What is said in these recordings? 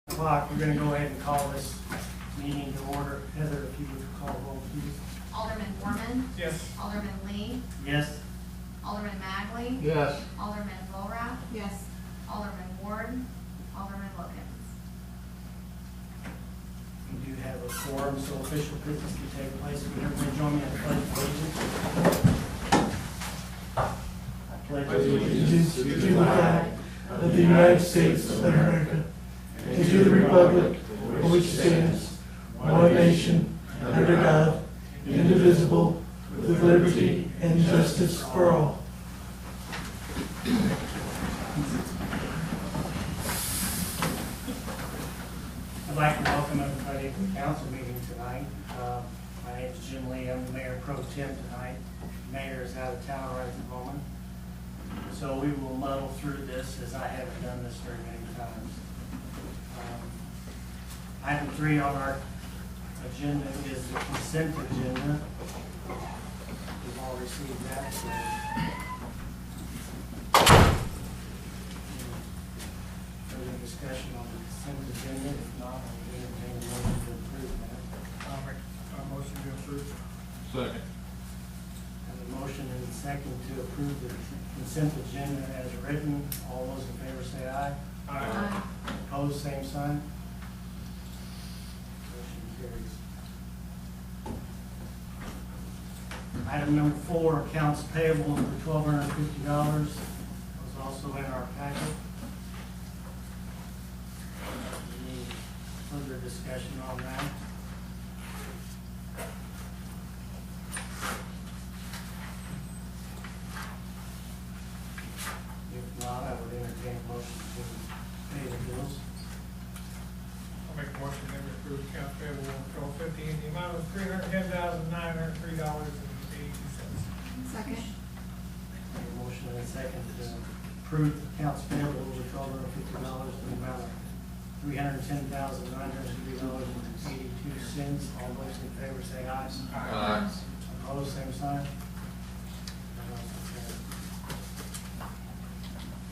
O'clock. We're going to go ahead and call this meeting to order. Heather, if you would call roll, please. Alderman Foreman? Yes. Alderman Lee? Yes. Alderman Magley? Yes. Alderman Volrath? Yes. Alderman Ward? Alderman Wilkins? We do have a quorum, so official business can take place. Would everybody join me in the pledge of allegiance? I pledge allegiance to the flag of the United States of America and to the republic for which stands one nation under God, indivisible, with liberty and justice for all. I'd like to welcome everybody to the council meeting tonight. My name is Jim Lee. I'm the mayor pro tem tonight. The mayor is out of town right at the moment. So we will muddle through this, as I haven't done this very many times. Item 3 on our agenda is the consent agenda. We've all received that. So further discussion on the consent agenda. If not, I'll entertain a motion to approve that. I'll make a motion to approve. Second. Have a motion and a second to approve the consent agenda as written. All those in favor say aye. Aye. Opposed, same sign. Motion carries. Item number 4, accounts payable for $1,250 was also in our packet. Any further discussion on that? If not, I would entertain a motion to pay the bills. I'll make a motion that we approve accounts payable on 12/50 in the amount of $310,903.82. Second. A motion and a second to approve accounts payable over $1,250 in the amount of $310,903.82. All those in favor say aye. Aye. Opposed, same sign.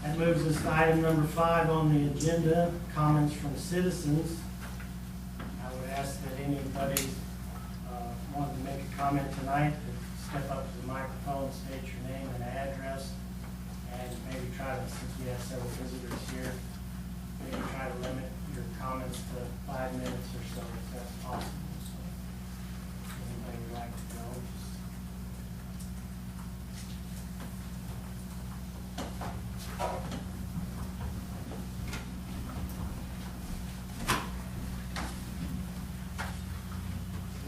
That moves us to item number 5 on the agenda, comments from citizens. I would ask that anybody wanting to make a comment tonight, step up to the microphone, state your name and address, and maybe try to, since we have several visitors here, maybe try to limit your comments to 5 minutes or so, if that's possible. So, anybody would like to go?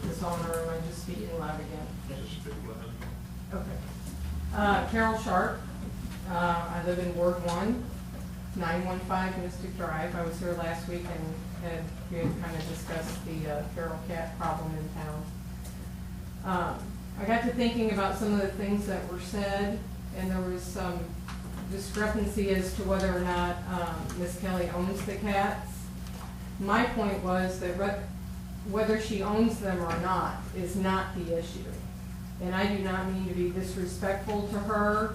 This on, or am I just speaking loud again? Just speak loud. Okay. Carol Sharp. I live in Ward 1, 915 Mystic Drive. I was here last week and we had kind of discussed the feral cat problem in town. I got to thinking about some of the things that were said, and there was some discrepancy as to whether or not Miss Kelly owns the cats. My point was that whether she owns them or not is not the issue. And I do not mean to be disrespectful to her.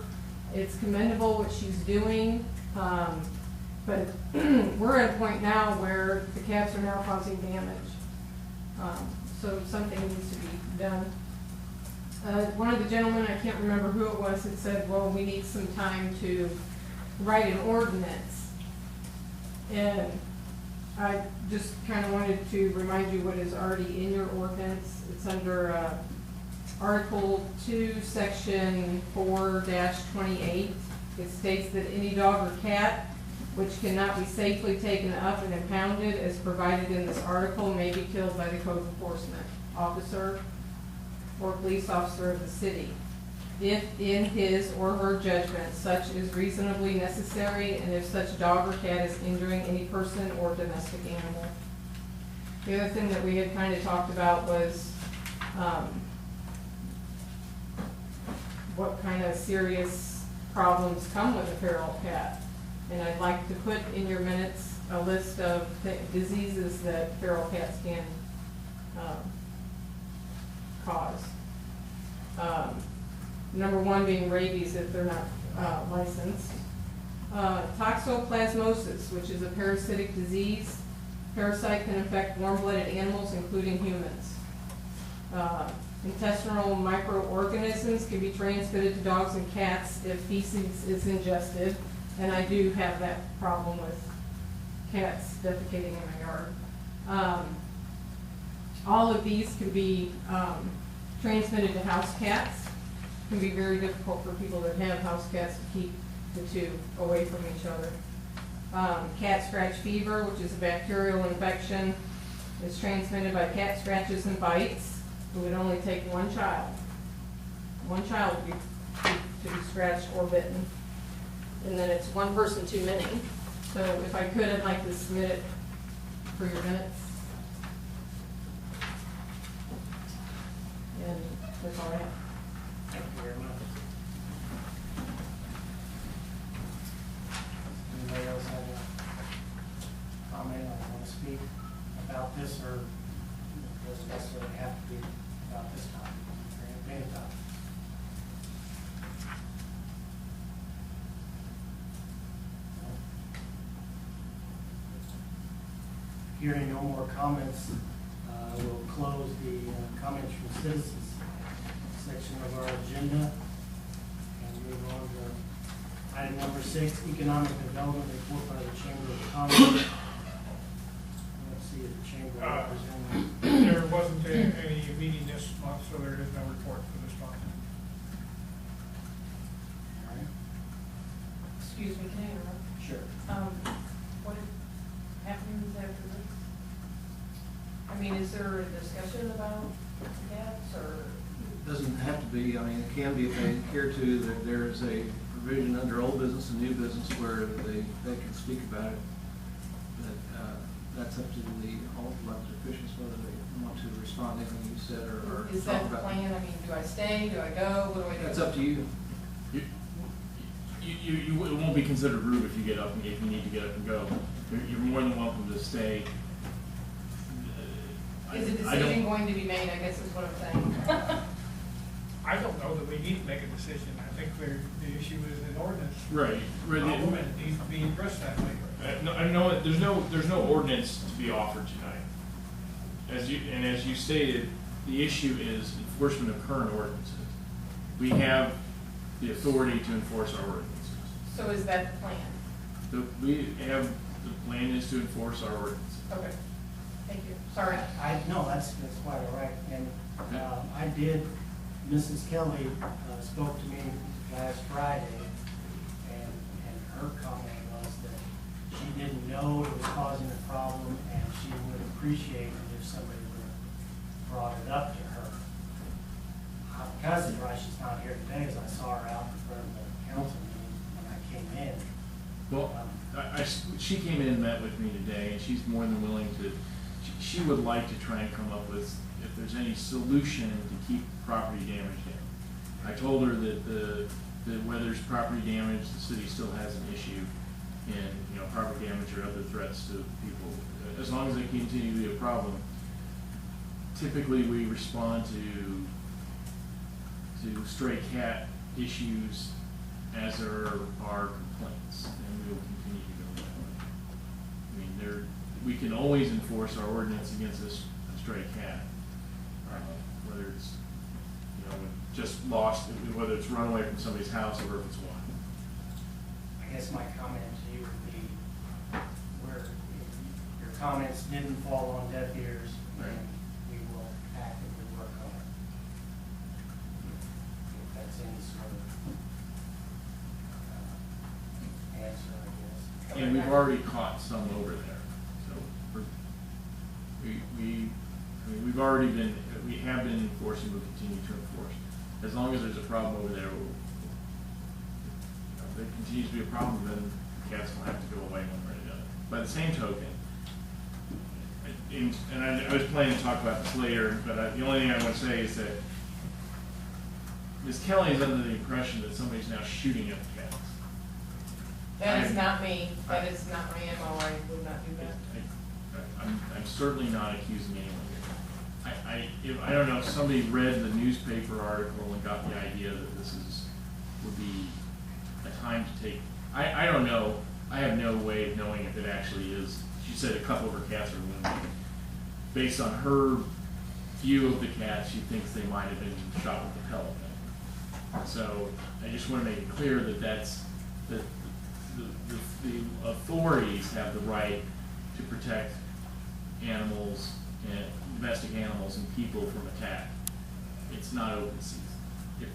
It's commendable what she's doing, but we're at a point now where the cats are now causing damage. So something needs to be done. One of the gentlemen, I can't remember who it was, had said, well, we need some time to write an ordinance. And I just kind of wanted to remind you what is already in your ordinance. It's under Article 2, Section 4-28. It states that any dog or cat which cannot be safely taken up and impounded as provided in this article may be killed by the code enforcement officer or police officer of the city, if in his or her judgment such is reasonably necessary and if such dog or cat is injuring any person or domestic animal. The other thing that we had kind of talked about was what kind of serious problems come with a feral cat. And I'd like to put in your minutes a list of diseases that feral cats can cause. Number 1 being rabies if they're not licensed. Toxoplasmosis, which is a parasitic disease Parasite can affect warm-blooded animals, including humans. Intestinal microorganisms can be transmitted to dogs and cats if feces is ingested, and I do have that problem with cats defecating in my yard. All of these can be transmitted to house cats. It can be very difficult for people that have house cats to keep the two away from each other. Cat scratch fever, which is a bacterial infection, is transmitted by cat scratches and bites. It would only take one child to be scratched or bitten. And then it's one person too many. So if I could, I'd like to submit it for your minutes. And that's all I have. Thank you very much. Anybody else have a comment or want to speak about this, or doesn't necessarily have to be about this topic, or any topic? Hearing no more comments, we'll close the comments from citizens section of our agenda and move on to item number 6, economic development report by the Chamber of Commerce. Let's see if the Chamber representative. There wasn't any meeting this month, so there is no report for this month. All right, Excuse me, can I interrupt? sure. What happens after this? I mean, is there a discussion about cats or? Doesn't have to be, I mean, it can be if they care to, that there is a provision under old business and new business where they can speak about it. But that's up to the all elected officials whether they want to respond to anything you said or Is talk that the about plan? I mean, do I stay? Do I go? What do I do? It's up to you. It won't be considered rude if you get up and if you need to get up and go. You're more than welcome to stay. Is a decision going to be made, I guess is what I'm saying. I don't know that we need to make a decision. I think the issue is an ordinance. Right. Problem, and it needs to be addressed that way. I know there's no ordinance to be offered tonight. As you stated, the issue is enforcement of current ordinances. We have the authority to enforce our ordinances. So is that the plan? The plan is to enforce our ordinances. Okay, thank you. Sorry. No, that's quite all right. And I did, Mrs. Kelly spoke to me last Friday, and her comment was that she didn't know it was causing a problem, and she would appreciate it if somebody would have brought it up to her. Because why she's not here today is I saw her out in front of the council meeting when I came in. Well, she came in and met with me today, and she's more than willing to. She would like to try and come up with if there's any solution to keep property damage down. I told her that where there's property damage, the city still has an issue in property damage or other threats to people. As long as they continue to be a problem, typically we respond to stray cat issues as there are complaints, and we will continue to go that way. I mean, we can always enforce our ordinance against a stray cat, whether it's just lost, whether it's run away from somebody's house or if it's one. I guess my comment to you would be where your comments didn't fall on deaf ears, and we will actively work on it. If that's any sort of answer, I guess. And we've already caught some over there, so we have been enforcing, we'll continue to enforce. As long as there's a problem over there, if there continues to be a problem, then the cats will have to go away one way or another. By the same token, I was planning to talk about this later, but the only thing I want to say is that Ms. Kelly is under the impression that somebody's now shooting at the cats. That is not me. That is not my MO. I would not do that. I'm certainly not accusing anyone here. I don't know if somebody read the newspaper article and got the idea that this would be a time to take. I don't know. I have no way of knowing if it actually is she said a couple of her cats are wounded. Based on her view of the cats, she thinks they might have been shot with a pellet gun. So I just want to make it clear that the authorities have the right to protect animals, and domestic animals and people from attack. It's not open season.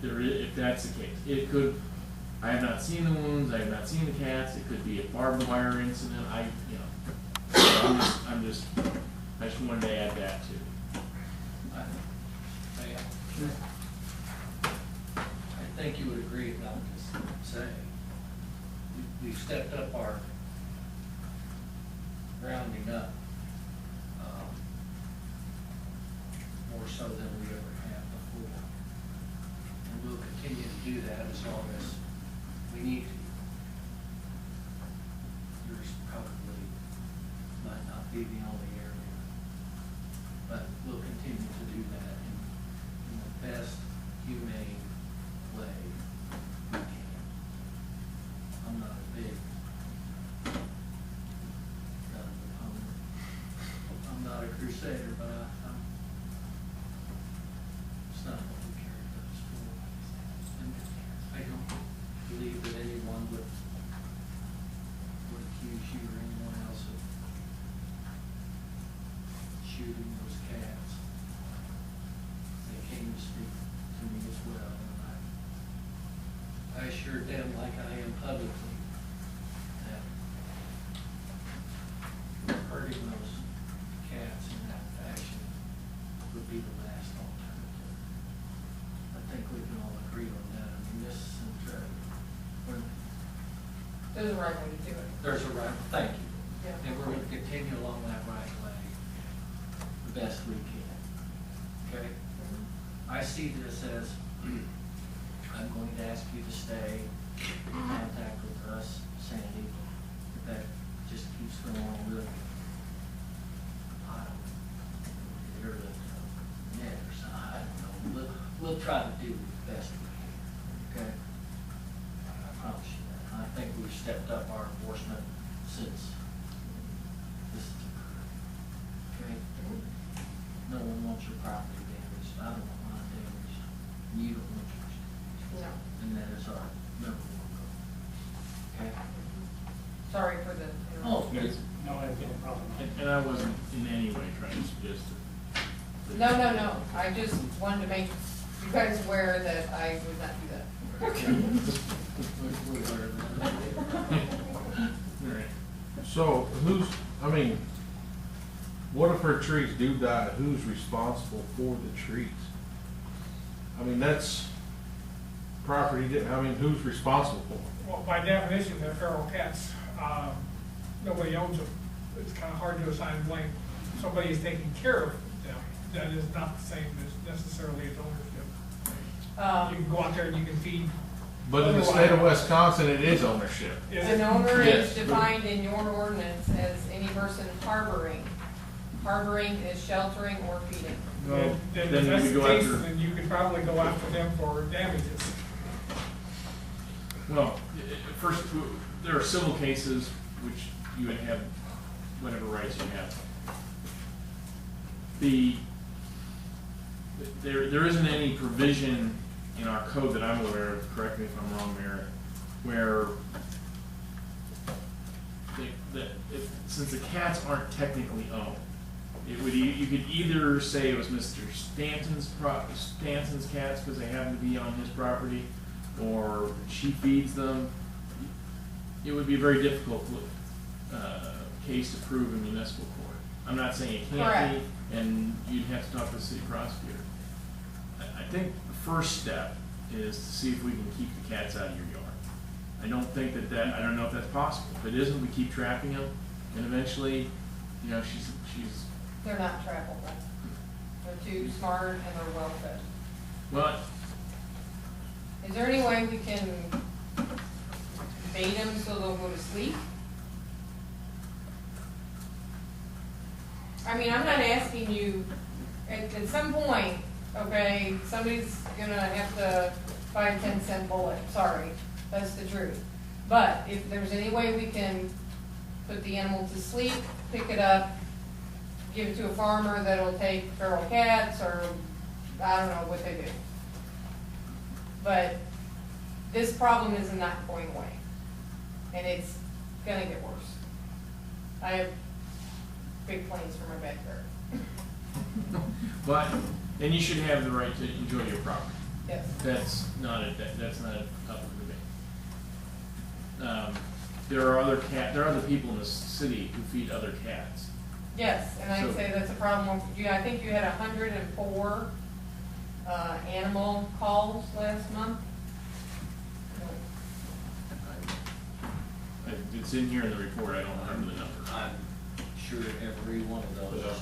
If that's the case, it could. I have not seen the wounds. I have not seen the cats. It could be a barbed wire incident. I just wanted to add that too. I think you would agree, not to say, we've stepped up our rounding up, more so than we ever have before. And we'll continue to do that as long as we need to. Yours probably might not be the only area, but we'll continue to do that in the best humane way we can. I'm not a big gun proponent. I'm not a crusader, but it's not what we carry those for. And I don't believe that anyone would accuse you or anyone else of shooting those cats. They came to speak to me as well, and I assured them, like I am publicly, that hurting those cats in that fashion would be the last alternative. I think we can all agree on that. I mean, this is Centralia. There's a right way to do it. There's a right, thank you. Yeah. And we're going to continue along that right way the best we can. Okay? I see this as, I'm going to ask you to stay in contact with us, Sandy. If that just keeps going with or the net or something, I don't know. We'll try to do the best we can. Okay? I promise you that. I think we've stepped up our enforcement since this has occurred. Okay? No one wants your property damaged. I don't want mine damaged. You don't want yours damaged. No. And that is our number one goal. Okay? Sorry for the. Oh, Yes. No, I have no problem. And I wasn't in any way trying to suggest that. No. I just wanted to make you guys aware that I would not do that. we're aware of that. All right. So what if her trees do die? Who's responsible for the trees? I mean, that's property, who's responsible for it? Well, by definition, they're feral cats. Nobody owns them. It's kind of hard to assign blame. Somebody is taking care of them. That is not the same as necessarily as ownership. You can go out there and you can feed. But in the state of Wisconsin, it is ownership. Is An it? owner Yes. is defined in your ordinance as any person harboring. Harboring is sheltering or feeding. Then Then if you that's could the go case, after- then you could probably go after them for damages. Well, first, there are civil cases which you would have whatever rights you have. There isn't any provision in our code that I'm aware of, correct me if I'm wrong, Mayor, where since the cats aren't technically owned, you could either say it was Mr. Stanton's cats because they happen to be on his property, or she feeds them. It would be a very difficult case to prove in municipal court. I'm not saying it can't Correct. be, and you'd have to talk to the city prosecutor. I think the first step is to see if we can keep the cats out of your yard. I don't think I don't know if that's possible. If it isn't, we keep trapping them, and eventually, she's. They're not trappable. They're too smart and they're well fed. Well, Is there any way we can bait them so they'll go to sleep? I mean, I'm not asking you, at some point, okay, somebody's gonna have to buy a 10-cent bullet, sorry, that's the truth. But if there's any way we can put the animal to sleep, pick it up, give it to a farmer that'll take feral cats, or I don't know what they do. But this problem is not going away, and it's gonna get worse. I have big plans for my backyard. But, and you should have the right to enjoy your property. Yes. That's not up for debate. There are other people in the city who feed other cats. Yes, and I'd So- say that's a problem. I think you had 104 animal calls last month. It's in here in the report, I don't remember the number. I'm sure every one of those.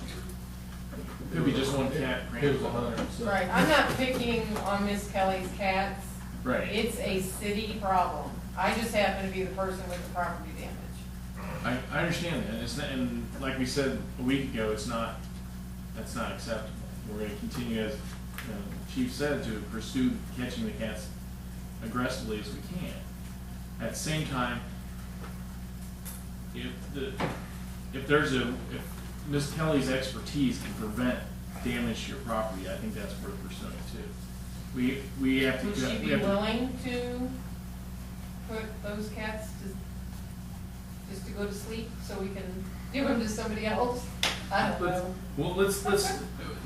Could be just one cat. It was 100. So. Right, I'm not picking on Miss Kelly's cats. Right. It's a city problem. I just happen to be the person with the property damage. I understand that, it's not, and like we said a week ago, that's not acceptable. We're gonna continue, as the chief said, to pursue catching the cats aggressively as we can. At the same time, if Ms. Kelly's expertise can prevent damage to your property, I think that's worth pursuing too. We have to. Would she be willing to put those cats just to go to sleep so we can give them to somebody else? I don't know. Well, let's,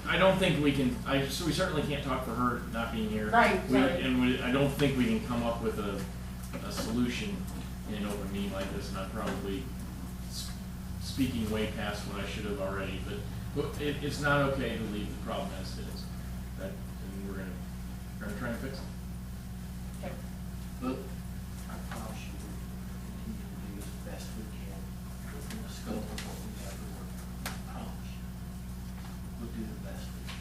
I don't think we can, so we certainly can't talk for her not being here. Right, right. I don't think we can come up with a solution in an open meeting like this, and I'm probably speaking way past what I should have already, but it's not okay to leave the problem as it is. And we're gonna try and fix it. Okay. But I promise you, we'll continue to do as best we can within the scope of what we have to work on. I promise you. We'll do the best we can.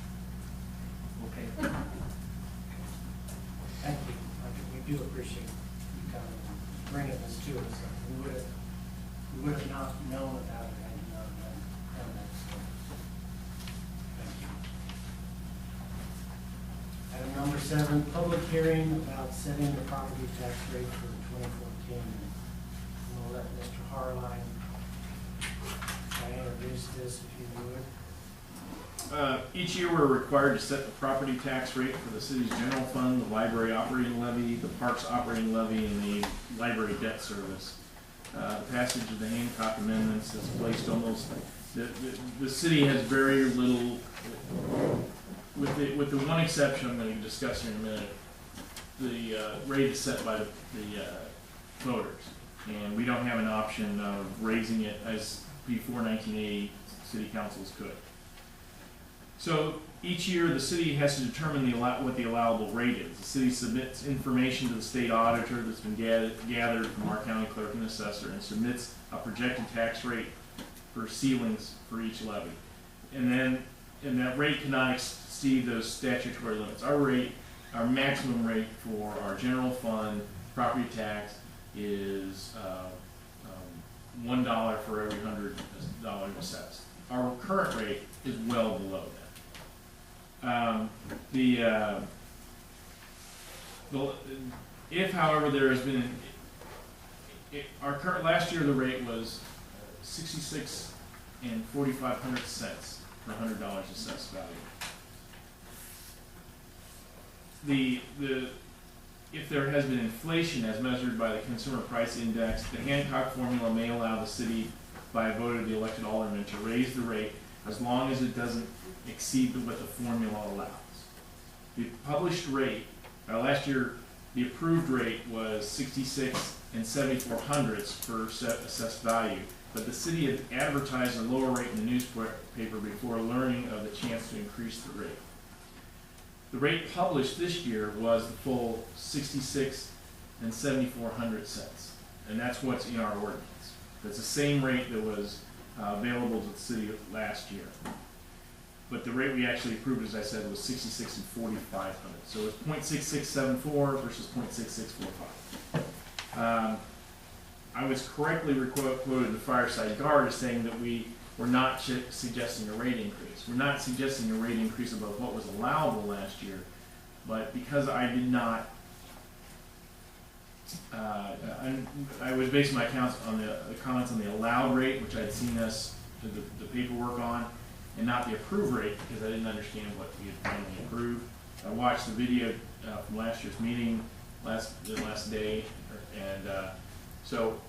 Okay? Thank you. We do appreciate you coming and bringing this to us. We would have not known about it had you not done that. So, thank you. Item number 7, public hearing about setting the property tax rate for 2014. I'm going to let Mr. Harline introduce this, if you would. Each year, we're required to set the property tax rate for the city's general fund, the library operating levy, the parks operating levy, and the library debt service. The passage of the Hancock amendments has placed almost, the city has very little, with the one exception I'm going to discuss here in a minute, the rate is set by the voters. And we don't have an option of raising it as before 1980 city councils could. So each year, the city has to determine what the allowable rate is. The city submits information to the state auditor that's been gathered from our county clerk and assessor, and submits a projected tax rate for ceilings for each levy. And that rate cannot exceed those statutory limits. Our maximum rate for our general fund property tax is $1 for every $100 assessed. Our current rate is well below that. If, however, there has been, last year the rate was 66 and 45 cents for $100 assessed value. If there has been inflation as measured by the Consumer Price Index, the Hancock formula may allow the city, by a vote of the elected aldermen, to raise the rate as long as it doesn't exceed what the formula allows. The published rate, last year, the approved rate was 66 and 74 per assessed value, but the city had advertised a lower rate in the newspaper before learning of the chance to increase the rate. The rate published this year was the full 66 and 74 cents, and that's what's in our ordinance. That's the same rate that was available to the city last year. But the rate we actually approved, as I said, was 66 and 45 hundredths. So it's 0.6674 versus 0.6645. I was correctly quoted the Fireside Guard as saying that we were not suggesting a rate increase. We're not suggesting a rate increase above what was allowable last year, but because I did not I was basing my comments on the comments on the allowed rate, which I'd seen us do the paperwork on, and not the approved rate, because I didn't understand what we had finally approved. I watched the video from last year's meeting, the last day, and so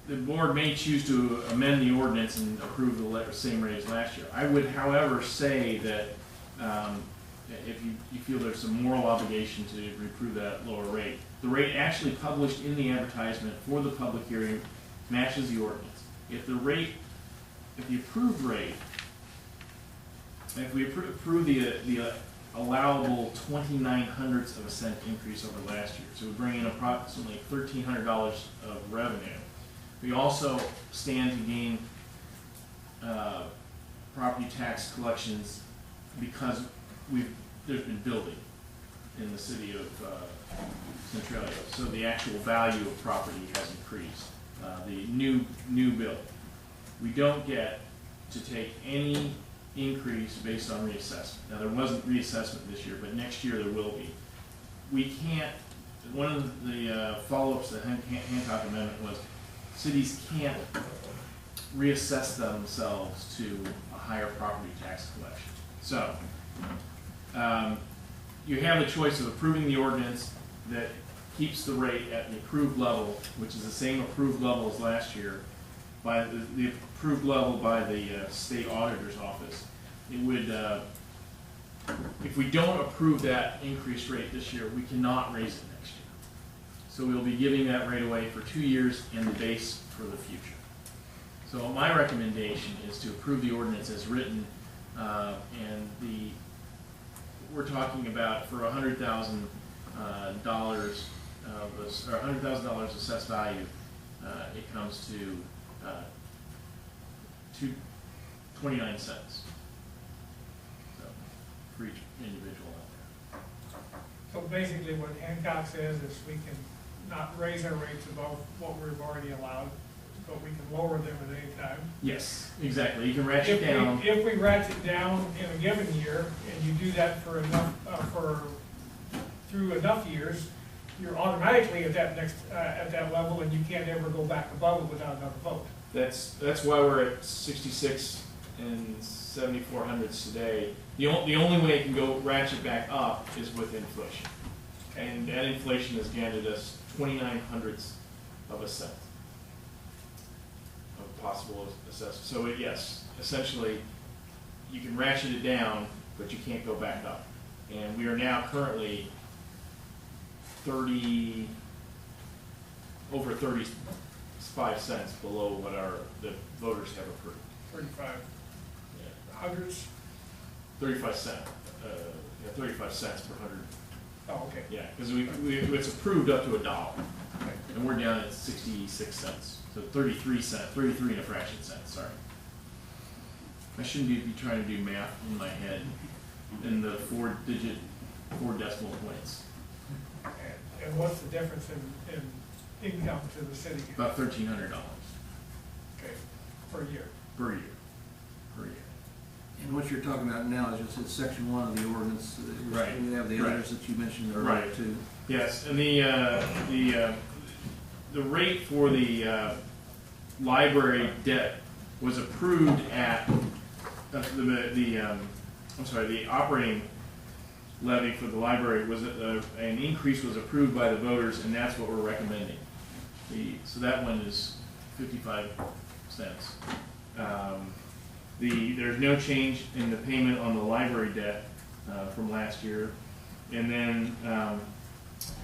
the board may choose to amend the ordinance and approve the same rate as last year. I would, however, say that if you feel there's some moral obligation to approve that lower rate, the rate actually published in the advertisement for the public hearing matches the ordinance. If the approved rate, if we approve the allowable 0.29 of a cent increase over last year, so we bring in approximately $1,300 of revenue. We also stand to gain property tax collections because there's been building in the city of Centralia, so the actual value of property has increased. The new build, we don't get to take any increase based on reassessment. Now, there wasn't reassessment this year, but next year there will be. We can't. One of the follow-ups to the Hancock Amendment was cities can't reassess themselves to a higher property tax collection. So you have the choice of approving the ordinance that keeps the rate at the approved level, which is the same approved level as last year, by the approved level by the state auditor's office. It would, if we don't approve that increased rate this year, we cannot raise it next year. So we'll be giving that rate away for 2 years and the base for the future. So my recommendation is to approve the ordinance as written, and we're talking about for $100,000 or $100,000 assessed value, it comes to 29 cents. So for each individual out there. So basically what Hancock says is we can not raise our rates above what we've already allowed, but we can lower them at any time. Yes, exactly. You can ratchet down. If we ratchet down in a given year, and you do that for enough, through enough years, you're automatically at that level, and you can't ever go back above it without another vote. That's why we're at 66 and 7400s today. The only way it can go ratchet back up is with inflation, and that inflation has granted us 0.29 of a cent of possible assessment. So yes, essentially, you can ratchet it down, but you can't go back up. And we are now currently over 35 cents below what the voters have approved. 35 Yeah. hundreds? 35 cents. 35 cents per hundred. Oh, okay. Yeah, because it's approved up to $1, Okay. and we're down at 66 cents. So 33 and a fraction cents. Sorry. I shouldn't be trying to do math in my head in the 4 decimal points. And what's the difference in income to the city? About $1,300 Okay, per year. per year. And what you're talking about now is just in section 1 of the ordinance. Right. You have the Right. others that you mentioned earlier Right. too. Yes, and the rate for the library debt was approved at the operating levy for the library was an increase was approved by the voters, and that's what we're recommending. So that one is 55 cents. There's no change in the payment on the library debt from last year, and then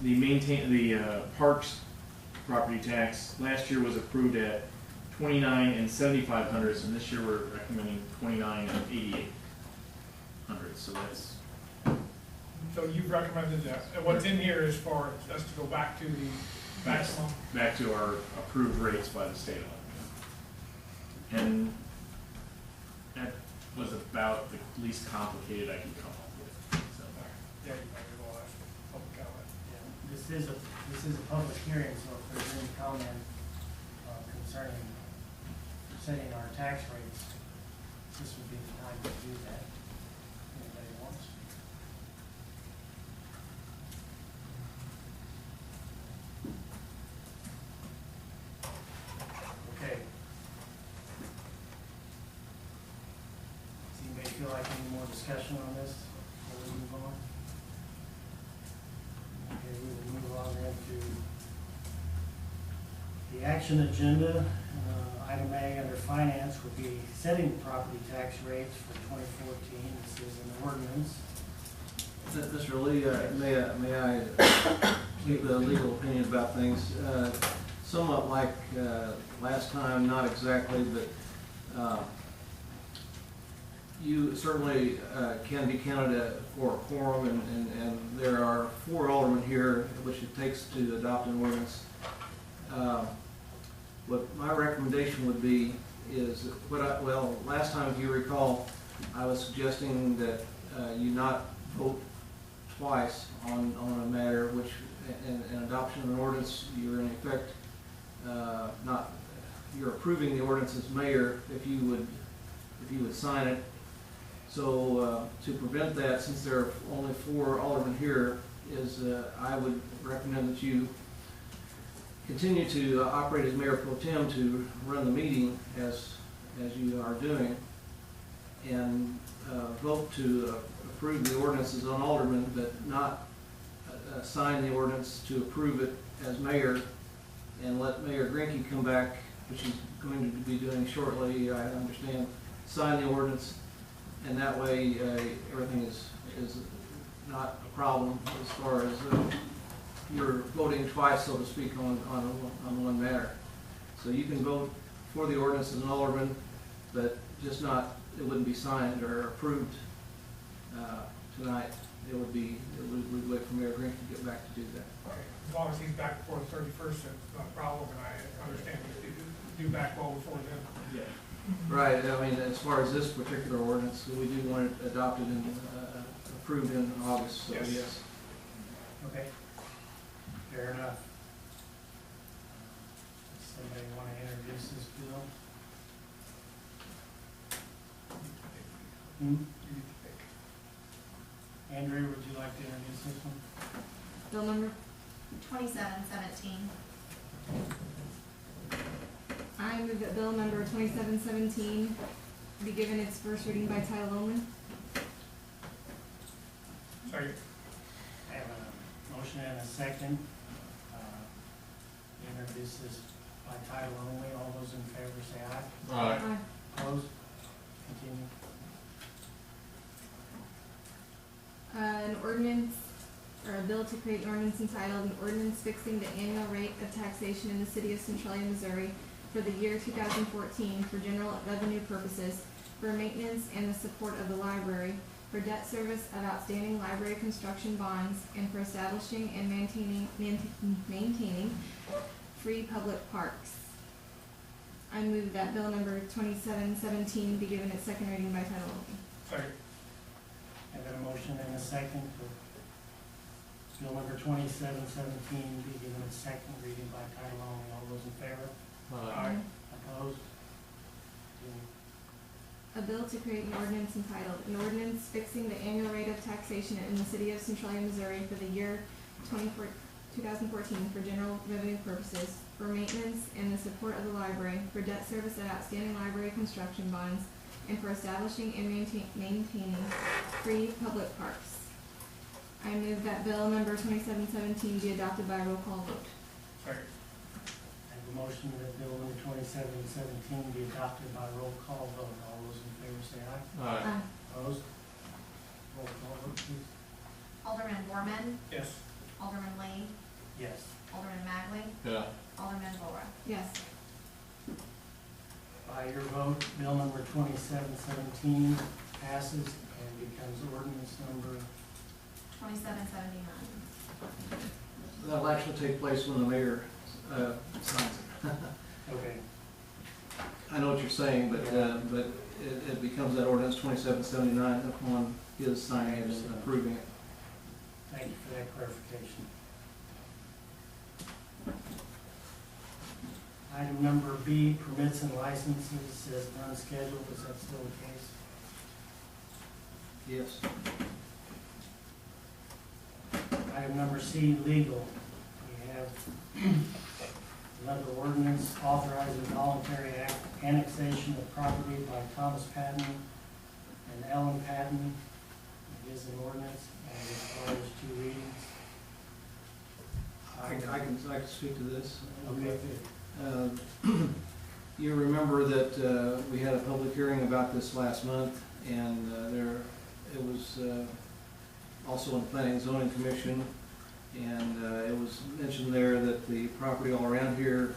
the parks property tax last year was approved at 29 and 7,500, and this year we're recommending 29 and 8,800. So that's. So you've recommended that. And what's in here is for us to go back to the maximum. Back to our approved rates by the state of Illinois. And that was about the least complicated I could come up with. So. Yeah, you might as well ask public comment. Yeah, this is a public hearing, so if there's any comment concerning setting our tax rates, this would be the time to do that. Anybody wants? feel like any more discussion on this before we move on? Okay, we will move on then to the action agenda. Item A under finance would be setting property tax rates for 2014. This is an ordinance. Mr. Lee, may I give a legal opinion about things? Somewhat like last time, not exactly, but you certainly can be counted for a quorum, and there are 4 aldermen here, which it takes to adopt an ordinance. What my recommendation would be is, well, last time, if you recall, I was suggesting that you not vote twice on a matter which, in adoption of an ordinance, you're in effect you're approving the ordinance as mayor if you would sign it. So to prevent that, since there are only 4 aldermen here, I would recommend that you continue to operate as mayor pro tem to run the meeting as you are doing, and vote to approve the ordinance as an alderman, but not sign the ordinance to approve it as mayor, and let Mayor Grinke come back, which he's going to be doing shortly, I understand, sign the ordinance, and that way everything is not a problem as far as you're voting twice, so to speak, on one matter. So you can vote for the ordinance as an alderman, but just not, it wouldn't be signed or approved tonight. We'd wait for Mayor Green to get back to do that. Okay, as long as he's back before the 31st, it's not a problem, and I understand he's due back well before then. Yeah. Right, I mean, as far as this particular ordinance, we do want it adopted and approved in August, so Yes. yes. Okay, fair enough. Does somebody want to introduce this bill? You get to pick. Andrea, would you like to introduce this one? Bill number 2717. I move that bill number 2717 be given its first reading by title only. Second. I have a motion and a second. Introduce this by title only. All those in favor say aye. Aye. Opposed? Continue. An ordinance, or a bill to create an ordinance entitled, an ordinance fixing the annual rate of taxation in the city of Centralia, Missouri for the year 2014 for general revenue purposes, for maintenance and the support of the library, for debt service of outstanding library construction bonds, and for establishing and maintaining free public parks. I move that bill number 2717 be given its second reading by title only. Second. I've got a motion and a second for bill number 2717 be given its second reading by title only. All those in favor? Aye. Opposed? Continue. A bill to create an ordinance entitled, an ordinance fixing the annual rate of taxation in the city of Centralia, Missouri for the year 2014 for general revenue purposes, for maintenance and the support of the library, for debt service of outstanding library construction bonds, and for establishing and maintaining free public parks. I move that bill number 2717 be adopted by a roll call vote. Second. I have a motion that bill number 2717 be adopted by roll call vote. All those in favor say aye. Aye. Opposed? Roll call vote, please. Alderman Borman, Yes. Alderman Lee, Yes. Alderman Magley, Yeah. Alderman Laura. Yes. By your vote, bill number 2717 passes and becomes ordinance number, 2779. That'll actually take place when the mayor signs it. okay. I know what you're saying, but it becomes that ordinance 2779 upon his signing and approving it. Thank you for that clarification. Item number B, permits and licenses, says unscheduled. Is that still the case? Yes. Item number C, legal. We have another ordinance authorizing voluntary annexation of property by Thomas Patton and Ellen Patton. It is an ordinance and it requires 2 readings. I can speak to this. Okay. You remember that we had a public hearing about this last month, and it was also in the Planning and Zoning Commission, and it was mentioned there that the property all around here,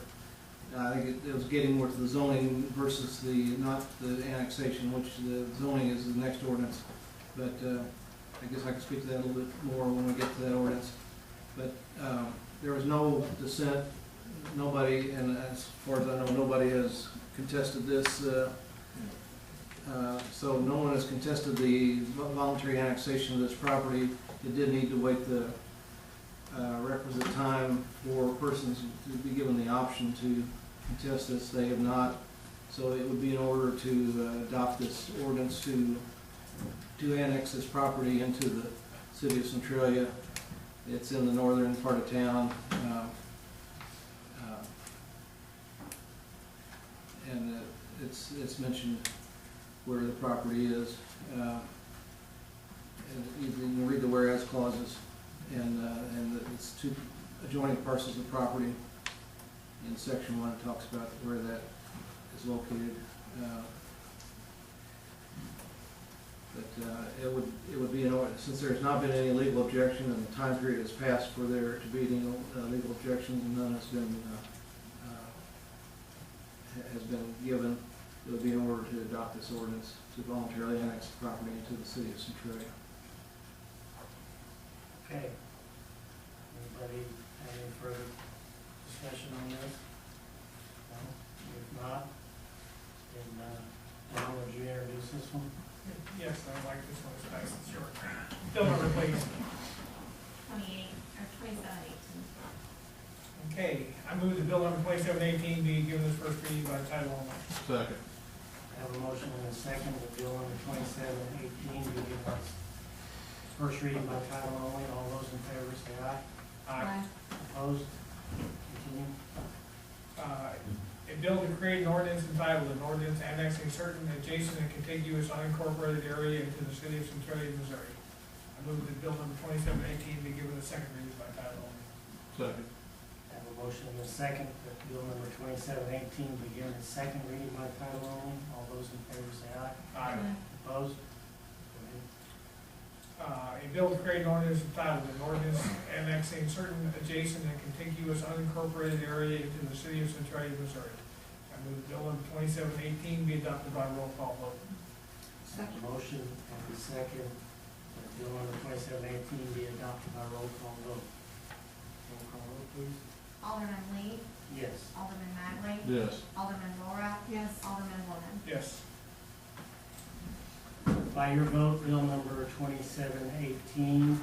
I think it was getting more to the zoning versus not the annexation, which the zoning is the next ordinance. But I guess I can speak to that a little bit more when we get to that ordinance. But there was no dissent. Nobody, and as far as I know, nobody has contested this. So no one has contested the voluntary annexation of this property. It did need to wait the requisite time for persons to be given the option to contest this. They have not. So it would be in order to adopt this ordinance to annex this property into the city of Centralia. It's in the northern part of town. And it's mentioned where the property is. And you can read the whereas clauses, and it's 2 adjoining parcels of property. In section 1, it talks about where that is located. It would be, since there's not been any legal objection and the time period has passed for there to be any legal objections, and none has been given, it would be in order to adopt this ordinance to voluntarily annex the property into the city of Centralia. Okay. Anybody have any further discussion on this? No? If not, then Don, would you introduce this one? Yes, I like this one, it's nice and short. Bill number, please. 2718. Okay, I move that bill number 2718 be given its first reading by title only. Second. I have a motion and a second that bill number 2718 be given its first reading by title only. All those in favor say aye. Aye. Opposed? Continue. A bill to create an ordinance entitled an ordinance annexing certain adjacent and contiguous unincorporated area into the city of Centralia, Missouri. I move that bill number 2718 be given its second reading by title only. Second. I have a motion and a second that bill number 2718 be given its second reading by title only. All those in favor say aye. Aye. Opposed? Go ahead. A bill to create an ordinance entitled an ordinance annexing certain adjacent and contiguous unincorporated area into the city of Centralia, Missouri. I move that bill number 2718 be adopted by roll call vote. Second. Motion and a second that bill number 2718 be adopted by roll call vote. Roll call vote, please. Alderman Lee, Yes. Alderman Magley, Yes. Alderman Laura, Yes. Alderman Woman. Yes. By your vote, bill number 2718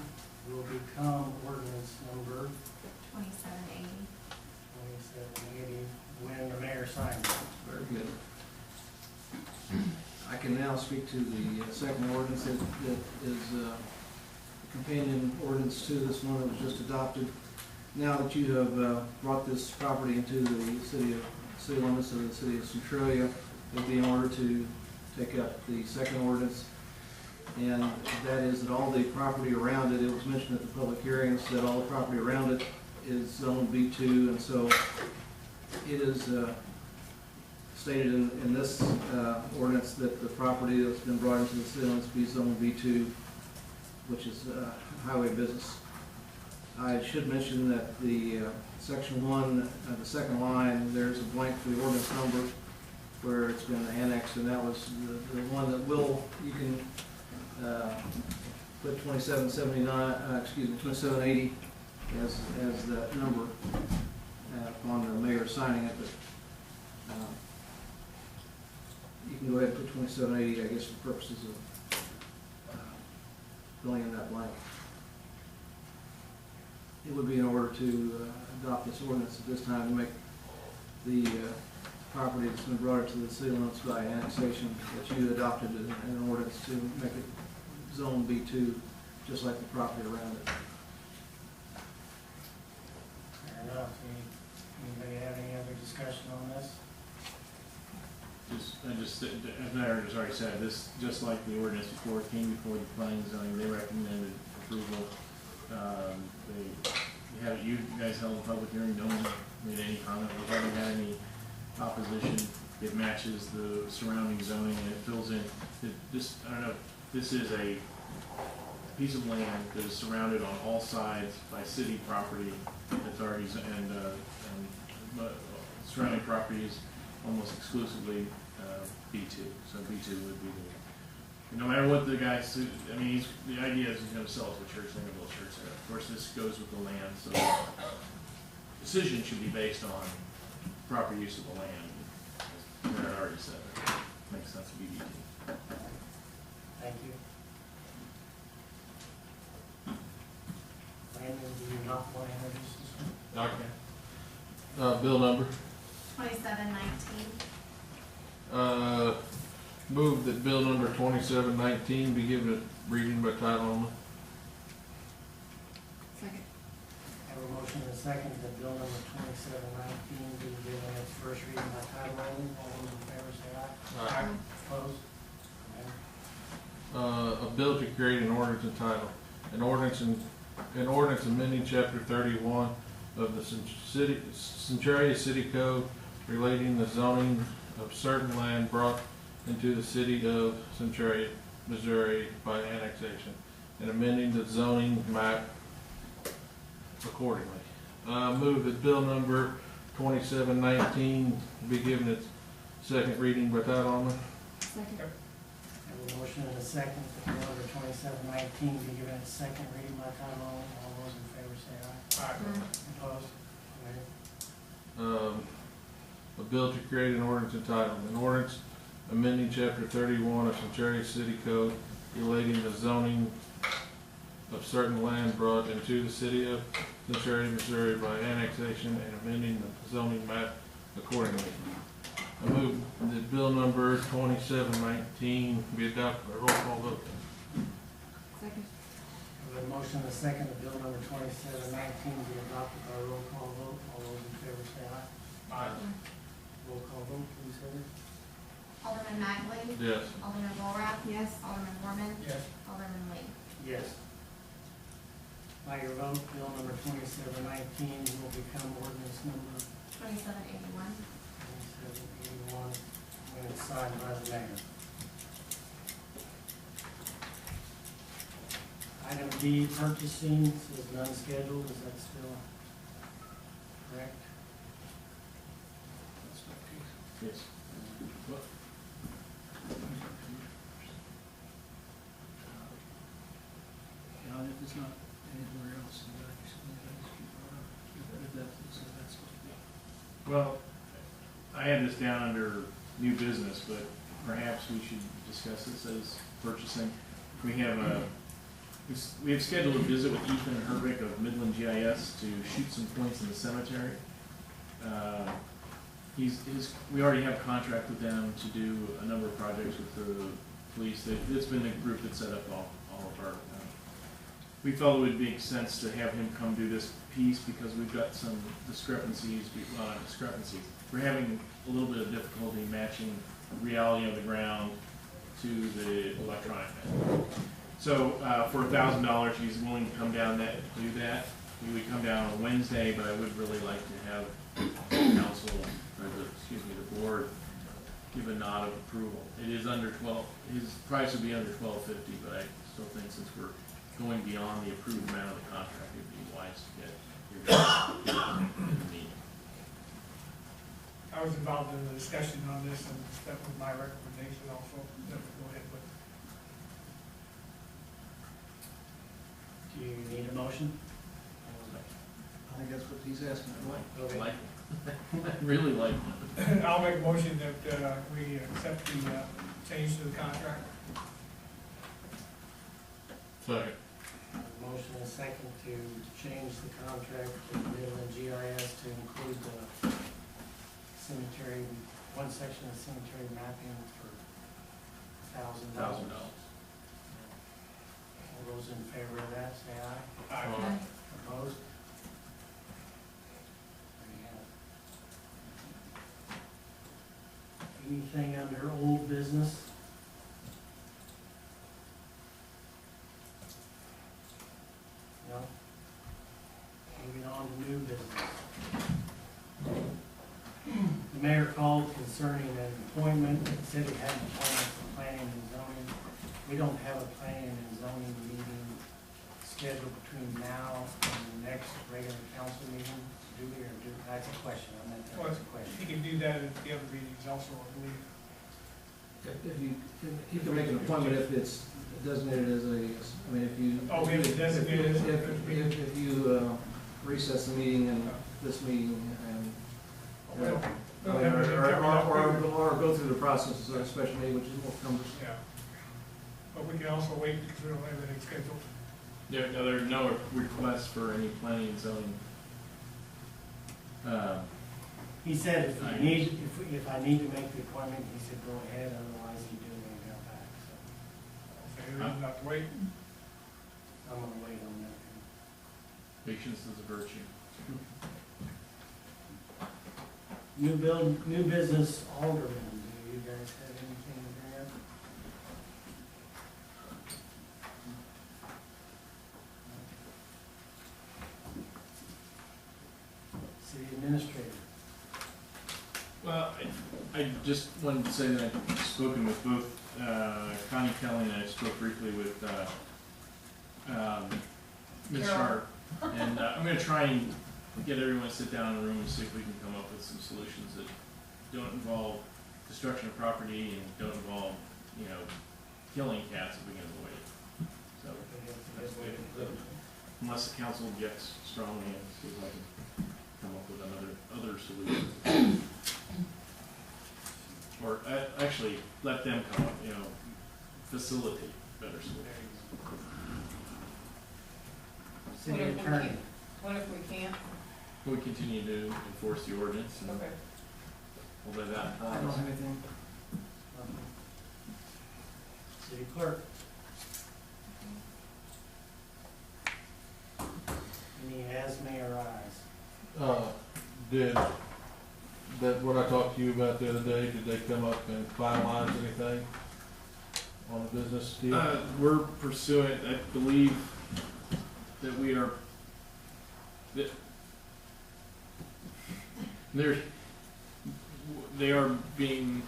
will become ordinance number 2780. 2780 when the mayor signs it. Very good. I can now speak to the second ordinance that is a companion ordinance to this one that was just adopted. Now that you have brought this property into the city limits of the city of Centralia, it would be in order to take up the second ordinance. And that is that all the property around it, it was mentioned at the public hearings that all the property around it is zone B2, and so it is stated in this ordinance that the property that's been brought into the city limits be zone B2, which is highway business. I should mention that the section 1, the second line, there's a blank for the ordinance number where it's been annexed, and that was the one that you can put 2780 as that number upon the mayor signing it, but you can go ahead and put 2780, I guess, for purposes of filling in that blank. It would be in order to adopt this ordinance at this time to make the property that's been brought to the city limits by annexation that you adopted in an ordinance to make it zone B2, just like the property around it. Fair enough. Anybody have any other discussion on this? as Mayor has already said, this, just like the ordinance before, it came before the planning and zoning, they recommended approval. You guys held a public hearing, no one made any comment, we haven't had any opposition. It matches the surrounding zoning and it fills in, I don't know, this is a piece of land that is surrounded on all sides by city property that's already, surrounding property is almost exclusively B2. So B2 would be no matter what the guy, I mean, the idea is he's going to sell it to a church, they're going to build a church there. Of course, this goes with the land, so the decision should be based on proper use of the land. As Mayor already said, it makes sense to be B2. Thank you. Landon, do you not want to introduce this one? Okay. Bill number. 2719. Move that bill number 2719 be given a reading by title only. Second. I have a motion and a second that bill number 2719 be given its first reading by title only. All those in favor say aye. Aye. Opposed? A bill to create an ordinance entitled, an ordinance amending chapter 31 of the Centralia City Code relating the zoning of certain land brought into the city of Centralia, Missouri by annexation, and amending the zoning map accordingly. Move that bill number 2719 be given its second reading by title only. Second. I have a motion and a second that bill number 2719 be given its second reading by title only. All those in favor say aye. Aye. Opposed? Go ahead. A bill to create an ordinance entitled, an ordinance amending chapter 31 of Centralia City Code relating the zoning of certain land brought into the city of Centralia, Missouri by annexation and amending the zoning map accordingly. I move that bill number 2719 be adopted by roll call vote. Second. I have a motion and a second that bill number 2719 be adopted by roll call vote. All those in favor say aye. Aye. Roll call vote, please, Heather. Alderman Magley. Yes. Alderman Volrath. Yes. Alderman Borman. Yes. Alderman Lee. Yes. By your vote, bill number 2719 will become ordinance number 2781. 2781 when it's signed by the mayor. Item D, purchasing, says none scheduled, is that still correct? Yes. If it's not anywhere else, Well, I had this down under new business, but perhaps we should discuss this as purchasing. We have scheduled a visit with Ethan and Herbeck of Midland GIS to shoot some points in the cemetery. We already have a contract with them to do a number of projects with the police. It's been the group that set up all of our. We felt it would make sense to have him come do this piece because we've got some discrepancies. Well, not discrepancies. We're having a little bit of difficulty matching the reality of the ground to the electronic method. So for $1,000, he's willing to come down do that. He would come down on Wednesday, but I would really like to have council, or the board, give a nod of approval. It is under 12. His price would be under $12.50, but I still think since we're going beyond the approved amount of the contract, it'd be wise to get your guys' meeting. I was involved in the discussion on this, and that was my recommendation also, that we go ahead with. Do you need a motion? I think that's what he's asking. Okay. I like it. I really like it. I'll make a motion that we accept the change to the contract. Second. Motion and second to change the contract with Midland GIS to include the cemetery, one section of cemetery mapping for $1,000. All those in favor of that, say aye. Aye. Opposed? There you have it. Anything under old business? No? Moving on to new business. The mayor called concerning an appointment, said he had an appointment for planning and zoning. We don't have a planning and zoning meeting scheduled between now and the next regular council meeting. Do we, or do, that's a question, I meant that was a question. He can do that at the other meetings also, I believe. If you can make an appointment if it's designated as a, I mean, if you. Oh, we have to designate it as a- If you recess the meeting and this meeting and. We don't Or have anything coming up. or go through the process of a special meeting, which is more cumbersome. Yeah. But we can also wait because we don't have anything scheduled. There are no requests for any planning and zoning. He said if we need, if I need to make the appointment, he said go ahead, otherwise he didn't want to go back, so Okay, we don't have to wait. I'm gonna wait on that. Patience is a virtue. New business alderman, do you guys have anything to bring up? City administrator. Well, I just wanted to say that I've spoken with both Connie Kelly and I spoke briefly with Ms. Sharp. And I'm gonna try and get everyone to sit down in a room and see if we can come up with some solutions that don't involve destruction of property and don't involve, killing cats if we can avoid it. So, that's the way to do it. Unless the council objects strongly, and see if I can come up with other solutions. Or actually, let them come up, facilitate better solutions. City attorney. What if we can't? We continue to enforce the ordinance and Okay. hold it out. I don't have anything. City clerk. Any as may arise. Did that, what I talked to you about the other day, did they come up and finalize anything on the business deal? We're pursuing, I believe that we are, that they are being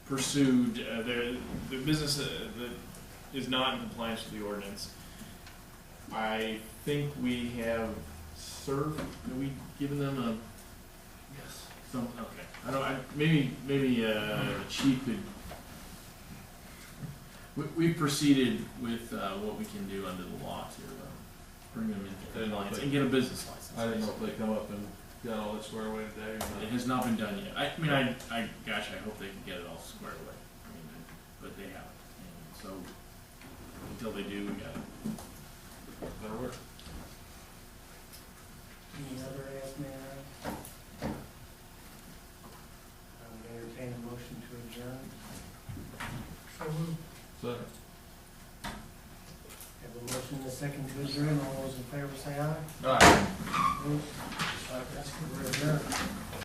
pursued, the business that is not in compliance with the ordinance. I think we have served, have we given them a? Yes. Okay, maybe the chief could, we proceeded with what we can do under the law to bring them into compliance and get a business license. I didn't know if they come up and got all that squared away today or not. It has not been done yet. I hope they can get it all squared away. But they haven't. And so until they do, we got it. That'll work. Any other as may arise? I would entertain a motion to adjourn. So moved. Second. Have a motion and a second to adjourn. All those in favor say aye. All right. Opposed? We're adjourned.